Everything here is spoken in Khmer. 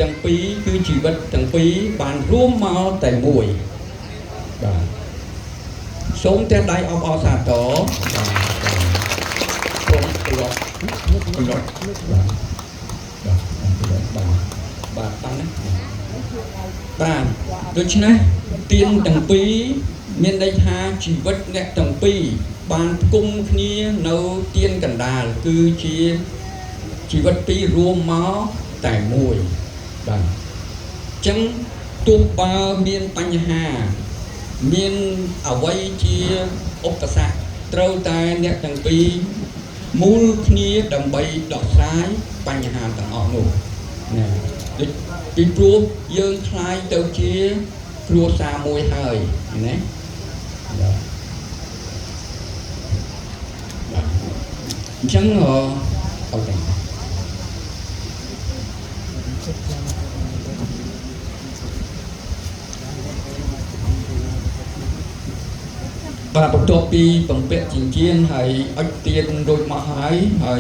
ទាំងពីរគឺជីវិតទាំងពីរបានរួមមកតែមួយបាទសូមតែដៃអបអរសាទរបាទសូមគោរពគោរពបាទតាំងណាបាទដូច្នេះទានទាំងពីរមានន័យថាជីវិតអ្នកទាំងពីរបានផ្គុំគ្នានៅទានកណ្ដាលគឺជាជីវិតពីររួមមកតែមួយបាទអញ្ចឹងទោះបើមានបញ្ហាមានអ្វីជាឧបសគ្គត្រូវតែអ្នកទាំងពីរមូលគ្នាដើម្បីដោះស្រាយបញ្ហាទាំងអស់នោះណាដូចពីព្រោះយើងខ្លាយទៅជាគ្រួសារមួយហើយណាអញ្ចឹងអូខេបាទបន្ទាប់ពីបំពាក់ចិញ្ចៀនហើយអុជទៀនរួចមកហើយ